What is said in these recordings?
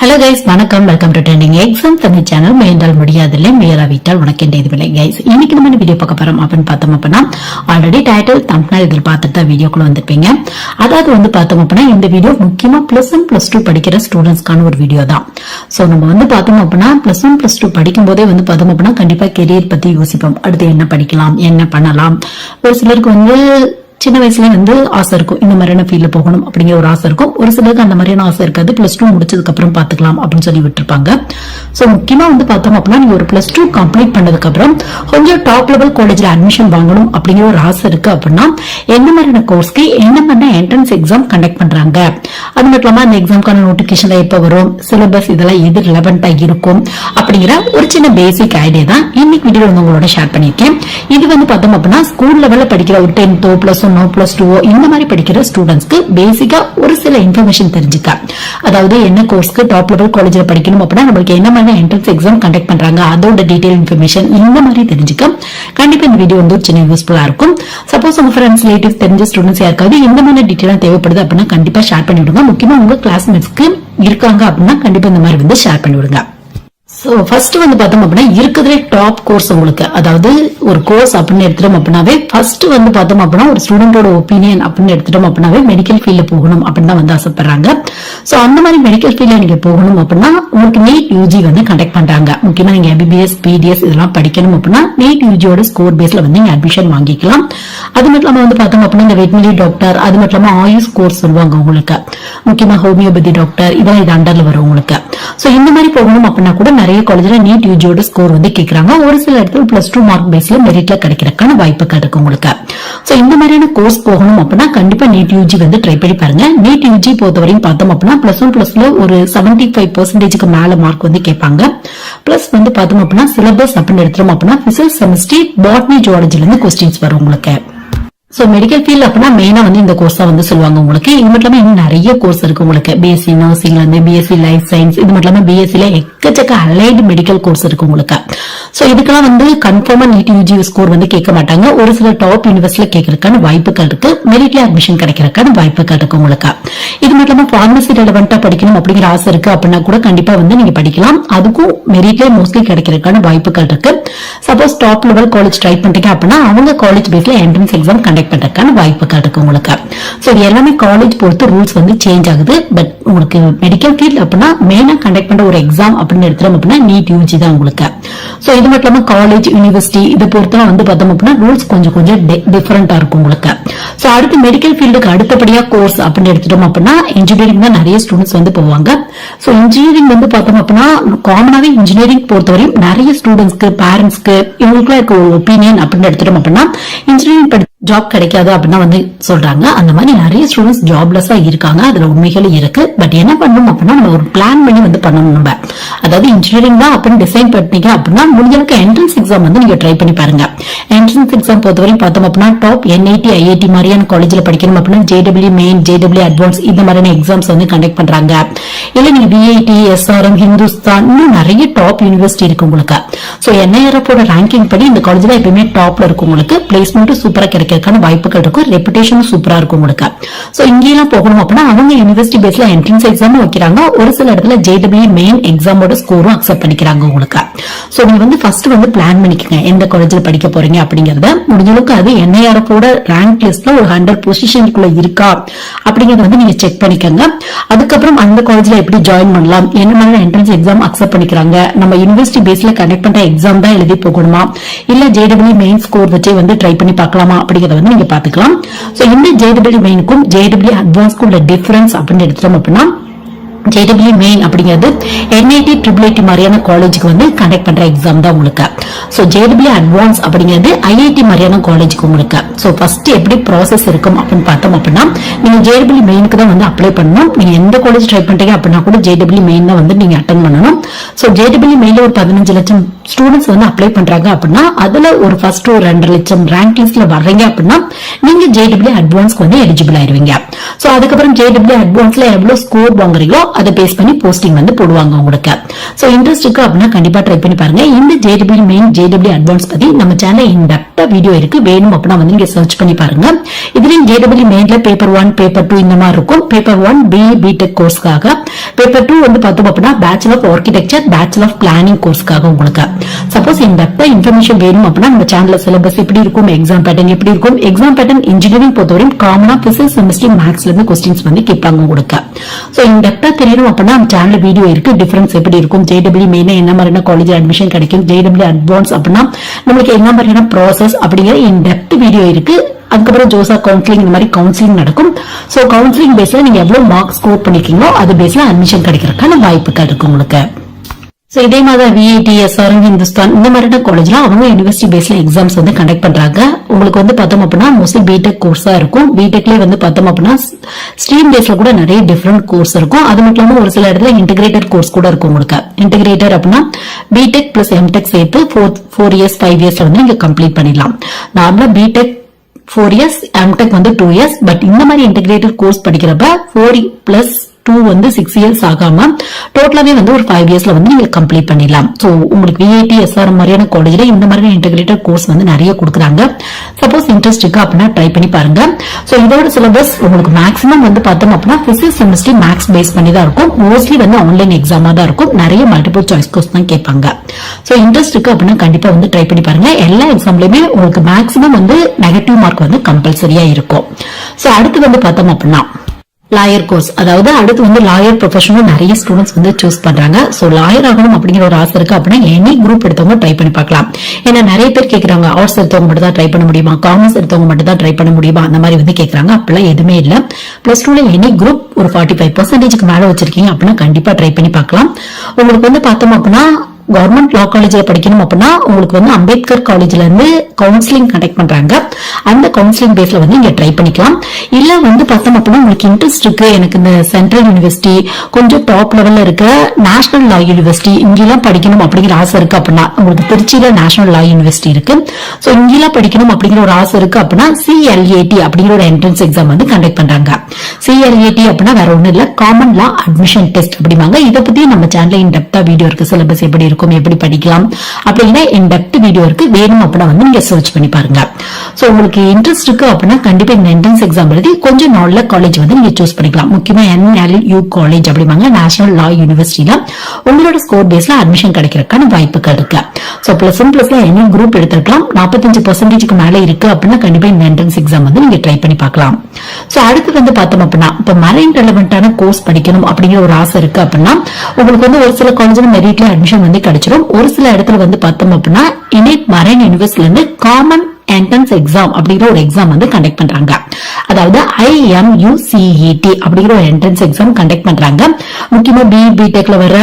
Hello guys, வணக்கம். Welcome to trending exam Tamil channel. முயன்றால் முடியாதில்லை, முயலாவிட்டால் உனக்கென்ற இதுவில்லை. Guys, இன்னைக்கு நம்ம வீடியோ பார்க்க போறோம் அப்படின்னு பார்த்தோம் அப்படின்னா, ஆல்ரெடி டைட்டில் தம்ப்நெயில் இதில் பார்த்துட்டு தான் வீடியோக்குள்ள வந்திருப்பீங்க. அதாவது பார்த்தோம் அப்படின்னா, இந்த வீடியோ முக்கியமா +1 +2 படிக்கிற ஸ்டூடெண்ட்ஸ்க்கான ஒரு வீடியோ தான். சோ நம்ம பார்த்தோம் அப்படின்னா +1 +2 படிக்கும் போதே பார்த்தோம் அப்படின்னா கண்டிப்பா கெரியர் பத்தி யோசிப்போம். அடுத்து என்ன படிக்கலாம், என்ன பண்ணலாம். ஒரு சிலருக்கு சின்ன வயசுல ஆசை இருக்கும், இந்த மாதிரியான ஃபீல்ட்ல போகணும் அப்படிங்கிற ஒரு ஆசை இருக்கும். ஒரு சிலருக்கு அந்த மாதிரியான ஆசை இருக்காது, +2 முடிச்சதுக்கு அப்புறம் பாத்துக்கலாம் அப்படின்னு சொல்லி விட்டுருப்பாங்க. சோ முக்கியமா பார்த்தோம் அப்படின்னா, நீங்க ஒரு +2 கம்ப்ளீட் பண்ணதுக்கு அப்புறம் கொஞ்சம் டாப் லெவல் காலேஜ்ல அட்மிஷன் வாங்கணும் அப்படிங்கிற ஒரு ஆசை இருக்கு அப்படின்னா, என்ன மாதிரியான கோர்ஸ்க்கு என்ன மாதிரி என்ட்ரன்ஸ் எக்ஸாம் கண்டக்ட் பண்றாங்க, அது மட்டும் இல்லாம அந்த எக்ஸாம்க்கான நோட்டிபிகேஷன் எப்ப வரும், சிலபஸ் இதெல்லாம் எது ரிலவெண்டா இருக்கும் அப்படிங்கிற ஒரு சின்ன பேசிக் ஐடியா தான் இன்னைக்கு வீடியோ உங்களோட ஷேர் பண்ணிருக்கேன். இது பார்த்தோம் அப்படின்னா, ஸ்கூல் லெவல்ல படிக்கிற ஒரு 10th +1 +2 இந்த மாதிரி படிக்கிற ஸ்டூடெண்ட்ஸ்க்கு பேசிக்கா ஒரு சில இன்ஃபர்மேஷன் தெரிஞ்சுக்க, அதாவது என்ன கோர்ஸ்க்கு டாப் லெவல் காலேஜ்ல படிக்கணும் அப்படின்னா நம்மளுக்கு என்ன மாதிரி என்ட்ரன்ஸ் எக்ஸாம் கண்டக்ட் பண்றாங்க, அதோட டீடைல் இன்ஃபர்மேஷன் இந்த மாதிரி தெரிஞ்சுக்க கண்டிப்பா இந்த வீடியோ ஒரு சின்ன யூஸ்ஃபுல்லா இருக்கும். சப்போஸ் உங்க ஃப்ரெண்ட்ஸ், ரிலேட்டிவ்ஸ், தெரிஞ்ச ஸ்டூடெண்ட்ஸ் யாருக்காவது இந்த மாதிரி டீடைலா தேவைப்படுது அப்படின்னா கண்டிப்பா ஷேர் பண்ணி விடுங்க. முக்கியமா உங்க கிளாஸ்மேட்ஸ்க்கு இருக்காங்க அப்படின்னா கண்டிப்பா இந்த மாதிரி ஷேர் பண்ணி விடுங்க. ஃபர்ஸ்ட் பார்த்தோம் அப்படின்னா இருக்கிறதுலே டாப் கோர்ஸ் உங்களுக்கு, அதாவது ஒரு கோர்ஸ் அப்படின்னு எடுத்துட்டோம் அப்படின்னாவே ஃபர்ஸ்ட் பார்த்தோம் அப்படின்னா ஒரு ஸ்டூடெண்டோட ஒப்பீனியன் அப்படின்னு எடுத்துட்டோம் அப்படின்னாவே மெடிக்கல் ஃபீல்ட்ல போகணும் அப்படின்னு தான் ஆசைப்படுறாங்க. சோ அந்த மாதிரி மெடிக்கல் ஃபீல்ட்ல நீங்க போகணும் அப்படின்னா உங்களுக்கு நீட் யூஜி கண்டக்ட் பண்றாங்க. முக்கியமா நீங்க MBBS, PDS இதெல்லாம் படிக்கணும் அப்படின்னா நீட் யூஜியோட ஸ்கோர் பேஸ்ல நீங்க அட்மிஷன் வாங்கிக்கலாம். அது மட்டும் இல்லாம பார்த்தோம் அப்படின்னா இந்த வெட்டினரி டாக்டர், அது மட்டும் இல்லாம ஆயுஷ் கோர்ஸ் சொல்லுவாங்க உங்களுக்கு, முக்கியமா ஹோமியோபதி டாக்டர், இதெல்லாம் இது அண்டர்ல வரும் உங்களுக்கு. சோ இந்த மாதிரி போகணும் அப்படின்னா கூட நிறைய காலேஜ்ல நீட் யூஜியோட ஸ்கோர் கேக்குறாங்க. ஒரு சில இடத்துல +2 மார்க் பேஸ்ல மெரிட்ல கிடைக்கிறதுக்கான வாய்ப்புகள் இருக்கு உங்களுக்கு. சோ இந்த மாதிரியான கோர்ஸ் போகணும் அப்படின்னா கண்டிப்பா நீட் யூஜி ட்ரை பண்ணி பாருங்க. நீட் யூஜி பொறுத்தவரையும் பார்த்தோம் அப்படின்னா +1 +2 ஒரு 75% மேல மார்க் கேட்பாங்க. பிளஸ் பார்த்தோம் அப்படின்னா சிலபஸ் அப்படின்னு எடுத்துறோம் அப்படின்னா பிசிக்ஸ், கெமிஸ்ட்ரி, பாட்னி, ஜுவாலஜில இருந்து கொஸ்டின்ஸ் வரும் உங்களுக்கு. சோ மெடிக்கல் ஃபீல்ட் அப்படின்னா மெயினா இந்த கோர்ஸ் தான் சொல்லுவாங்க உங்களுக்கு. இது மட்டும் இல்லாம இன்னும் நிறைய கோர்ஸ் இருக்கு உங்களுக்கு. BSc நர்சிங்ல இருந்து BSc லைஃப் சயின்ஸ், இது மட்டும் இல்லாம BScல எக்கச்சக்க அலைடு மெடிக்கல் கோர்ஸ் இருக்கு உங்களுக்கு. சோ இதுக்கெல்லாம் கன்ஃபார்மா நீட் யூஜி ஸ்கோர் கேட்க மாட்டாங்க. ஒரு சில டாப் யூனிவர்சிட்டியில கேட்கறதுக்கான வாய்ப்புகள் இருக்கு, மெரிட்ல அட்மிஷன் கிடைக்கிறதுக்கான வாய்ப்புகள் இருக்கு உங்களுக்கு. இது மட்டும் இல்லாம பார்மசி ரெலவெண்டா படிக்கணும் அப்படிங்கிற ஆசை இருக்கு அப்படின்னா கூட கண்டிப்பா நீங்க படிக்கலாம். அதுக்கும் மெரிட்ல மோஸ்ட்லி கிடைக்கிறதுக்கான வாய்ப்புகள் இருக்கு. Suppose top level college try பண்றீங்க அப்படின்னா அவங்க காலேஜ் பேஸ்ல என்ட்ரன்ஸ் எக்ஸாம் கண்டக்ட் பண்றதுக்கான வாய்ப்புகள் இருக்கு உங்களுக்கு. சோ இது எல்லாமே காலேஜ் பொறுத்து ரூல்ஸ் சேஞ்ச் ஆகுது. பட் உங்களுக்கு மெடிக்கல் ஃபீல்ட் அப்படின்னா மெயினா கண்டக்ட் பண்ற ஒரு எக்ஸாம் அப்படின்னு எடுத்துறோம் அப்படின்னா நீட் யூஜி தான் உங்களுக்கு. சோ இது மட்டும் இல்லாம காலேஜ், யூனிவர்சிட்டி இதை பொறுத்தலாம் பார்த்தோம் அப்படின்னா ரூல்ஸ் கொஞ்சம் டிஃபரெண்டா இருக்கும் உங்களுக்கு. சோ அடுத்து மெடிக்கல் ஃபீல்டுக்கு அடுத்தபடியா கோர்ஸ் அப்படின்னு எடுத்துட்டோம் அப்படின்னா இன்ஜினியரிங் தான் நிறைய ஸ்டூடெண்ட்ஸ் போவாங்க. சோ இன்ஜினியரிங் பார்த்தோம் அப்படின்னா காமனாவே இன்ஜினியரிங் பொறுத்தவரையும் நிறைய ஸ்டூடெண்ட்ஸ்க்கு, பேரண்ட்ஸ்க்கு இவங்களுக்குலாம் இருக்க ஒரு ஒப்பீனியன் அப்படின்னு எடுத்துட்டோம் அப்படின்னா இன்ஜினியரிங் ஜாப் கிடைக்காது அப்படின்னு சொல்றாங்க. அந்த மாதிரி நிறைய ஸ்டூடெண்ட்ஸ் ஜாப்லெஸ்ஸா இருக்காங்க. அதுல உண்மைகளும் இருக்கு. பட் என்ன பண்ணணும் அப்படின்னா நம்ம ஒரு பிளான் பண்ணி பண்ணணும். நம்ம அதாவது இன்ஜினியரிங் தான் அப்படின்னு டிசைன் பண்ணீங்க அப்படின்னா முடிஞ்சளவுக்கு என்ட்ரன்ஸ் எக்ஸாம் நீங்க ட்ரை பண்ணி பாருங்க. என்ட்ரன்ஸ் எக்ஸாம் பொறுத்தவரையும் பார்த்தோம் அப்படின்னா டாப் NIT, IIT மாதிரியான காலேஜ்ல படிக்கணும் அப்படின்னா JEE மெயின், JEE அட்வான்ஸ் இந்த மாதிரியான எக்ஸாம்ஸ் கண்டக்ட் பண்றாங்க. இல்ல நீங்க BIT, SRM, ஹிந்துஸ்தான் இன்னும் நிறைய டாப் யூனிவர்சிட்டி இருக்கு உங்களுக்கு. சோ NIRF ரேங்கிங் படி இந்த காலேஜ்ல எப்பவுமே டாப்ல இருக்கும் உங்களுக்கு. பிளேஸ்மெண்ட் சூப்பரா கிடைக்கும், வாய்ப்புகள் இருக்கும், ரெப்புடேஷன் சூப்பரா இருக்கும் உங்களுக்கு. சோ இங்கெல்லாம் போகணும் அப்படின்னா அவங்க யூனிவர்சிட்டி பேஸ்ல என்ட்ரன்ஸ் எக்ஸாம் வைக்கிறாங்க. ஒரு சில இடத்துல JEE மெயின் எக்ஸாமோட ஸ்கோரும் அக்செப்ட் பண்ணிக்கிறாங்க உங்களுக்கு. சோ நீங்க ஃபர்ஸ்ட் பிளான் பண்ணிக்கங்க எந்த காலேஜ்ல படிக்க போறீங்க அப்படிங்கறத. முடிஞ்ச அளவுக்கு அது NIRF ரேங்க் லிஸ்ட்ல ஒரு 100 பொசிஷனுக்குள்ள இருக்கா அப்படிங்கறத நீங்க செக் பண்ணிக்கங்க. அதுக்கப்புறம் அந்த காலேஜ்ல எப்படி ஜாயின் பண்ணலாம், என்ன மாதிரி என்ட்ரன்ஸ் எக்ஸாம் அக்செப்ட் பண்ணிக்கிறாங்க, நம்ம யூனிவர்சிட்டி பேஸ்ல கண்டக்ட் பண்ற எக்ஸாம் தான் எழுதி போகணுமா, இல்ல JEE மெயின் ஸ்கோர் வச்சு ட்ரை பண்ணி பார்க்கலாமா அப்படிங்கறத நீங்க பாத்துக்கலாம். சோ இந்த JEE மெயினுக்கும் JEE அட்வான்ஸ்க்கும் உள்ள டிஃபரன்ஸ் அப்படின்னு எடுத்துட்டோம் அப்படின்னா JEE மெயின் அப்படிங்கிறது NIT, IIT மாதிரியான காலேஜுக்கு கண்டக்ட் பண்ற எக்ஸாம் தான் உங்களுக்கு. சோ JEE அட்வான்ஸ் அப்படிங்கிறது IIT மாதிரியான காலேஜுக்கு உங்களுக்கு. சோ ஃபர்ஸ்ட் எப்படி ப்ராசஸ் இருக்கும் அப்படின்னு பார்த்தோம் அப்படின்னா நீங்க JEE மெயினுக்கு தான் அப்ளை பண்ணணும். நீங்க எந்த காலேஜ் ட்ரை பண்றீங்க அப்படின்னா கூட JEE மெயின் தான் நீங்க அட்டெண்ட் பண்ணணும். சோ JEE மெயின்ல ஒரு 15 லட்சம் ஸ்டூடெண்ட்ஸ் அப்ளை பண்றாங்க அப்படின்னா அதுல ஒரு ஃபர்ஸ்ட் ஒரு 2 லட்சம் ரேங்க் லிஸ்ட்ல வர்றீங்க அப்படின்னா நீங்க JEE அட்வான்ஸ்க்கு எலிஜிபிள் ஆயிருவீங்க. சோ அதுக்கப்புறம் JEE அட்வான்ஸ்ல எவ்வளவு ஸ்கோர் வாங்குறீங்களோ அதை பேஸ் பண்ணி போஸ்டிங் வந்து போடுவாங்க உங்களுக்கு. சோ இன்ட்ரெஸ்ட் இருக்கு அப்படின்னா கண்டிப்பா ட்ரை பண்ணி பாருங்க. இந்த JEE மெயின் JEE அட்வான்ஸ் பத்தி நம்ம சேனல்ல இன்டெப்தா வீடியோ இருக்கு, வேணும் அப்படின்னா வந்து நீங்க சர்ச் பண்ணி பாருங்க. இதுலயும் JEE மெயின்ல பேப்பர் 1 பேப்பர் 2 இந்த மாதிரி இருக்கும். பேப்பர் 1 BE BTech கோர்ஸ்க்காக, பேப்பர் 2 வந்து பார்த்தோம் அப்படின்னா bachelor of architecture bachelor of planning கோர்ஸ்க்காக உங்களுக்கு. சப்போஸ் இன்டெப்தா இன்ஃபர்மேஷன் வேணும் அப்படின்னா நம்ம சேனல்ல சிலபஸ் எப்படி இருக்கும், எக்ஸாம் பேட்டர்ன் எப்படி இருக்கும், எக்ஸாம் பேட்டர்ன் இன்ஜினியரிங் பொறுத்தவரைக்கும் காமனா பிசிக்ஸ் கெமிஸ்ட்ரி மேத்ஸ்ல இருந்து क्वेश्चंस வந்து கேட்பாங்க உங்களுக்கு. சோ இன்டெப்தா தெரியணும் அப்படின்னா நம்ம சேனல்ல வீடியோ இருக்கு, டிஃபரன்ஸ் எப்படி இருக்கும், JEE மெயினா என்ன மாதிரியான காலேஜ் அட்மிஷன் கிடைக்கும், JEE அட்வான்ஸ் அப்படின்னா நம்மளுக்கு என்ன மாதிரியான ப்ராசஸ் அப்படிங்கிற இன்டெப்த் வீடியோ இருக்கு. அதுக்கப்புறம் ஜோசா கவுன்சிலிங் இந்த மாதிரி கவுன்சிலிங் நடக்கும். சோ கவுன்சிலிங் பேஸ்ல நீங்க எவ்வளவு மார்க் ஸ்கோர் பண்ணிருக்கீங்களோ அது பேஸ்ல அட்மிஷன் கிடைக்கிறதுக்கான வாய்ப்புகள் இருக்கு உங்களுக்கு. சோ இதே மாதிரி VIT SRM ஹிந்துஸ்தான் இந்த மாதிரியான காலேஜ்ல அவங்க யூனிவர்சிட்டி பேஸ்ல எக்ஸாம்ஸ் வந்து கண்டக்ட் பண்றாங்க. உங்களுக்கு வந்து பார்த்தோம் அப்படின்னா மோஸ்ட்லி BTech கோர்ஸா இருக்கும். BTechலயே வந்து பார்த்தோம் அப்படின்னா ஸ்ட்ரீம் பேஸ்ல கூட நிறைய டிஃபரெண்ட் கோர்ஸ் இருக்கும். அது மட்டும் இல்லாம ஒரு சில இடத்துல இன்டிகிரேட்டட் கோர்ஸ் கூட இருக்கும் உங்களுக்கு. இன்டிகிரேட்டட் அப்படின்னா BTech பிளஸ் MTech சேர்த்து 4 இயர்ஸ் 5 இயர்ஸ்ல வந்து நீங்க கம்ப்ளீட் பண்ணிடலாம். நார்மலா BTech 4 இயர்ஸ், MTech வந்து 2 இயர்ஸ். பட் இந்த மாதிரி இன்டிகிரேட்டட் கோர்ஸ் படிக்கிறப்ப 4 பிளஸ் 2 வந்து 6 இயர்ஸ் ஆகாம டோட்டலாவே வந்து ஒரு 5 இயர்ஸ்ல வந்து நீங்க கம்ப்ளீட் பண்ணிடலாம். சோ உங்களுக்கு VIT SRM மாதிரியான காலேஜ்ல இந்த மாதிரி இன்டிகிரேட்டட் கோர்ஸ் வந்து நிறைய கொடுக்குறாங்க. சப்போஸ் இன்ட்ரெஸ்ட் இருக்கு அப்படின்னா ட்ரை பண்ணி பாருங்க. சோ இதோட சிலபஸ் உங்களுக்கு மேக்ஸிமம் வந்து பார்த்தோம் அப்படின்னா பிசிக்ஸ் கெமிஸ்ட்ரி மேக்ஸ் பேஸ் பண்ணி தான் இருக்கும். மோஸ்ட்லி வந்து ஆன்லைன் எக்ஸாமா தான் இருக்கும். நிறைய மல்டிபிள் சாய்ஸ் கோர்ஸ் தான் கேட்பாங்க. சோ இன்ட்ரெஸ்ட் இருக்கு அப்படின்னா கண்டிப்பா வந்து ட்ரை பண்ணி பாருங்க. எல்லா எக்ஸாம்லயுமே உங்களுக்கு மேக்ஸிமம் வந்து நெகட்டிவ் மார்க் வந்து கம்பல்சரியா இருக்கும். சோ அடுத்து வந்து பார்த்தோம் அப்படின்னா லாயர் கோர்ஸ், அதாவது அடுத்து வந்து லாயர் ப்ரொஃபஷனல் நிறைய ஸ்டூடெண்ட்ஸ் வந்து சூஸ் பண்றாங்க. சோ லாயர் ஆகணும் அப்படிங்கிற ஒரு ஆசை இருக்கு அப்படின்னா எனி குரூப் எடுத்தவங்க ட்ரை பண்ணி பார்க்கலாம். ஏன்னா நிறைய பேர் கேட்கறாங்க ஆர்ட்ஸ் எடுத்தவங்க மட்டும் தான் ட்ரை பண்ண முடியுமா, காமர்ஸ் எடுத்தவங்க மட்டும் தான் ட்ரை பண்ண முடியுமா, அந்த மாதிரி வந்து கேட்கறாங்க. அப்பெல்லாம் எதுவுமே இல்ல. +2ல எனி குரூப் ஒரு 45% மேல வச்சிருக்கீங்க அப்படின்னா கண்டிப்பா ட்ரை பண்ணி பார்க்கலாம். உங்களுக்கு வந்து பார்த்தோம் அப்படின்னா கவர்மெண்ட் லா காலேஜ்ல படிக்கணும் அப்படின்னா உங்களுக்கு வந்து அம்பேத்கர் காலேஜ்ல இருந்து கவுன்சிலிங் கண்டக்ட் பண்றாங்க. அந்த கவுன்சிலிங் பேஸ்ல வந்து நீங்க ட்ரை பண்ணிக்கலாம். இல்ல வந்து பார்த்தோம் அப்படின்னா உங்களுக்கு இன்ட்ரெஸ்ட் இருக்கு, எனக்கு இந்த சென்ட்ரல் யூனிவர்சிட்டி கொஞ்சம் டாப் லெவல்ல இருக்க நேஷனல் லா யூனிவர்சிட்டி இங்கெல்லாம் படிக்கணும் அப்படிங்கிற ஆசை இருக்கு அப்படின்னா உங்களுக்கு திருச்சியில நேஷனல் லா யூனிவர்சிட்டி இருக்கு. சோ இங்கெல்லாம் படிக்கணும் அப்படிங்கிற ஒரு ஆசை இருக்கு அப்படின்னா CLAT அப்படிங்கிற ஒரு என்ட்ரன்ஸ் எக்ஸாம் வந்து கண்டக்ட் பண்றாங்க. CLAT அப்படின்னா வேற ஒண்ணும் இல்ல, காமன் லா அட்மிஷன் டெஸ்ட் அப்படிம்பாங்க. இதை பத்தி நம்ம சேனல்ல இன்டெப்தா வீடியோ இருக்கு, சிலபஸ் எப்படி எப்படி படிக்கலாம் அப்படின்னா இன்டெப்த் வீடியோ இருக்கு, வேணும் அப்படின்னா வந்து நீங்க சர்ச் பண்ணி பாருங்க. சோ உங்களுக்கு இன்ட்ரெஸ்ட் இருக்கு அப்படின்னா கண்டிப்பா இந்த என்ட்ரன்ஸ் எக்ஸாம் எழுதி கொஞ்சம் நல்ல காலேஜ் வந்து நீங்க சூஸ் பண்ணிக்கலாம். முக்கியமா NLU காலேஜ் அப்படிம்பாங்க, நேஷனல் லா யூனிவர்சிட்டியில உங்களோட ஸ்கோர் பேஸ்ல அட்மிஷன் கிடைக்கிறதுக்கான வாய்ப்புகள் இருக்கு. சோ +1+ல எனி குரூப் எடுத்திருக்கலாம். 45% மேல இருக்கு அப்படின்னா கண்டிப்பா இந்த என்ட்ரன்ஸ் எக்ஸாம் வந்து நீங்க ட்ரை பண்ணி பார்க்கலாம். சோ அடுத்து வந்து பார்த்தோம் அப்படின்னா இப்ப மரைன் ரெலவென்டான கோர்ஸ் படிக்கணும் அப்படிங்கிற ஒரு ஆசை இருக்கு அப்படின்னா உங்களுக்கு வந்து ஒரு சில காலேஜ்ல மெரிட்ல அட்மிஷன் வந்து கிடைச்சிடும். ஒரு சில இடத்துல வந்து பார்த்தோம் அப்படின்னா இனிட் மரைன் யூனிவர்சிட்டில இருந்து காமன் என்ட்ரன்ஸ் எக்ஸாம் அப்படிங்கிற ஒரு எக்ஸாம் வந்து கண்டக்ட் பண்றாங்க. அதாவது IMUCET அப்படிங்கிற ஒரு என்ட்ரன்ஸ் எக்ஸாம் கண்டக்ட் பண்றாங்க. முக்கியமா BE BTechல வர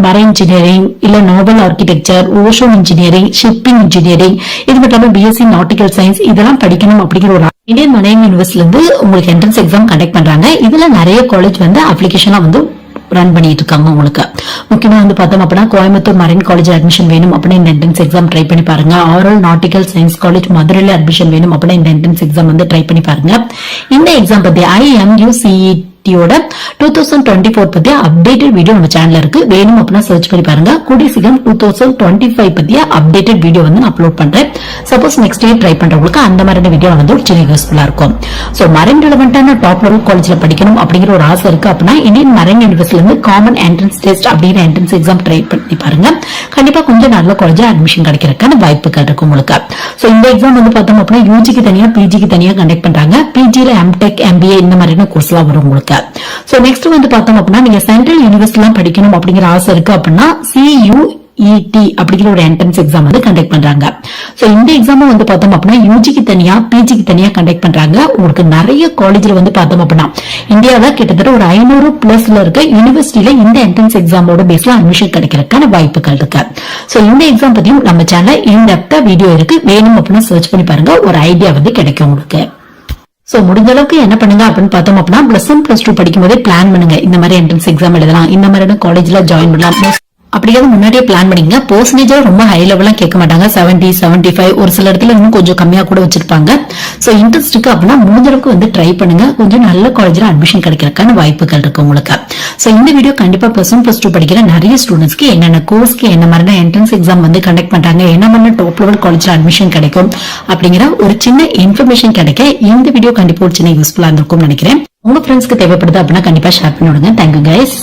மரைன் இன்ஜினியரிங் இல்ல Nobel architecture, ocean engineering, shipping engineering, இது மட்டும் இல்லாம BSc நாட்டிக்கல் சயின்ஸ் இதெல்லாம் படிக்கணும் அப்படிங்கிற ஒரு இந்தியன் மரைன் யூனிவர்சிட்டில இருந்து உங்களுக்கு என்ட்ரன்ஸ் எக்ஸாம் கண்டக்ட் பண்றாங்க. இதுல நிறைய காலேஜ் வந்து அப்ளிகேஷனா வந்து ரன் பண்ணிட்டு இருக்காங்க உங்களுக்கு. முக்கியமா வந்து பார்த்தோம் அப்படின்னா கோயம்புத்தூர் மரைன் காலேஜ் அட்மிஷன் வேணும் அப்படின்னா இந்த என்ட்ரன்ஸ் எக்ஸாம் ட்ரை பண்ணி பாருங்க. ஆரல் நாட்டிக்கல் சயின்ஸ் காலேஜ் மதுரையில அட்மிஷன் வேணும் அப்படின்னா இந்த என்ட்ரன்ஸ் எக்ஸாம் வந்து ட்ரை பண்ணி பாருங்க. இந்த எக்ஸாம் பத்தி IMUCET 2024 பத்தி அப்டேட்டட் வீடியோ நம்ம சேனல்ல இருக்கு, வேணும் அப்படின்னா சர்ச் பண்ணி பாருங்க. கூடிய சீக்கிரம் 2025 பத்திய அப்டேட்டட் வீடியோ வந்து அப்லோட் பண்றேன். சப்போஸ் நெக்ஸ்ட் இயர் ட்ரை பண்றவங்களுக்கு அந்த மாதிரியான வீடியோ வந்து ஒரு சின்ன யூஸ்ஃபுல்லா இருக்கும். சோ மரைன் ரெலவென்டான டாப் லெவல் காலேஜ்ல படிக்கணும் அப்படிங்கிற ஒரு ஆசை இருக்கு அப்படின்னா இந்தியன் மரைன் யூனிவர்சிட்டில இருந்து காமன் என்ட்ரன்ஸ் டெஸ்ட் அப்படிங்கிற என்ட்ரன்ஸ் எக்ஸாம் ட்ரை பண்ணி பாருங்க. கண்டிப்பா கொஞ்சம் நல்ல காலேஜ் அட்மிஷன் கிடைக்கிறதுக்கான வாய்ப்புகள் இருக்கு உங்களுக்கு. சோ இந்த எக்ஸாம் வந்து பார்த்தோம் அப்படின்னா UGக்கு தனியா PGக்கு தனியா கண்டக்ட் பண்றாங்க. PGல MTech MBA இந்த மாதிரியான கோர்ஸ் எல்லாம் வரும் உங்களுக்கு. சோ நெக்ஸ்ட் வந்து பார்த்தோம் அப்படின்னா நீங்க சென்ட்ரல் யூனிவர்சிட்டில படிக்கணும் அப்படிங்கிற ஆசை இருக்கு அப்படின்னா CUET அப்படிங்கிற ஒரு என்ட்ரன்ஸ் எக்ஸாம் வந்து கண்டக்ட் பண்றாங்க. சோ இந்த எக்ஸாமும் வந்து பார்த்தோம் அப்படின்னா UGக்கு தனியா PGக்கு தனியா கண்டக்ட் பண்றாங்க. உங்களுக்கு நிறைய காலேஜ்ல வந்து பார்த்தோம் அப்படின்னா இந்தியாவில கிட்டத்தட்ட ஒரு 500+ இருக்க யூனிவர்சிட்டியில இந்த என்ட்ரன்ஸ் எக்ஸாமோட பேஸ்ல அட்மிஷன் கிடைக்கிறதுக்கான வாய்ப்புகள் இருக்கு. சோ இந்த எக்ஸாம் பத்தியும் நம்ம சேனல்ல இன்டெப்தா வீடியோ இருக்கு, வேணும் அப்படின்னா சர்ச் பண்ணி பாருங்க, ஒரு ஐடியா வந்து கிடைக்கும் உங்களுக்கு. சோ முடிஞ்ச அளவுக்கு என்ன பண்ணுங்க அப்படின்னு பார்த்தோம் அப்படின்னா +1 +2 படிக்கும் போதே பிளான் பண்ணுங்க. இந்த மாதிரி என்ட்ரன்ஸ் எக்ஸாம் எழுதலாம், இந்த மாதிரியான காலேஜ்ல ஜாயின் பண்ணலாம். அப்படியாவது முன்னாடியே பிளான் பண்ணிங்க. பெர்சன்டேஜ் ரொம்ப ஹை லெவலா கேட்க மாட்டாங்க. 70, 75 ஒரு சில இடத்துல இன்னும் கொஞ்சம் கம்மியா கூட வச்சிருப்பாங்க. சோ இன்ட்ரெஸ்ட் இருக்கு அப்படின்னா முடிஞ்ச அளவுக்கு வந்து ட்ரை பண்ணுங்க. கொஞ்சம் நல்ல காலேஜ்ல அட்மிஷன் கிடைக்கிறதுக்கான வாய்ப்புகள் இருக்கு உங்களுக்கு. சோ இந்த வீடியோ கண்டிப்பா +1 +2 படிக்கிற நிறைய ஸ்டூடெண்ட்ஸ்க்கு என்னென்ன கோர்ஸ்க்கு என்ன மாதிரி என்ட்ரன்ஸ் எக்ஸாம் வந்து கண்டக்ட் பண்றாங்க, என்ன மாதிரி டாப் லெவல் காலேஜ்ல அட்மிஷன் கிடைக்கும் அப்படிங்கிற ஒரு சின்ன இன்ஃபர்மேஷன் கிடைக்க இந்த வீடியோ கண்டிப்பா ஒரு சின்ன யூஸ்ஃபுல்லா இருந்திருக்கும்னு நினைக்கிறேன். உங்க ஃப்ரெண்ட்ஸ்க்கு தேவைப்படுது அப்படின்னா கண்டிப்பா ஷேர் பண்ணி விடுங்க. Thank you guys.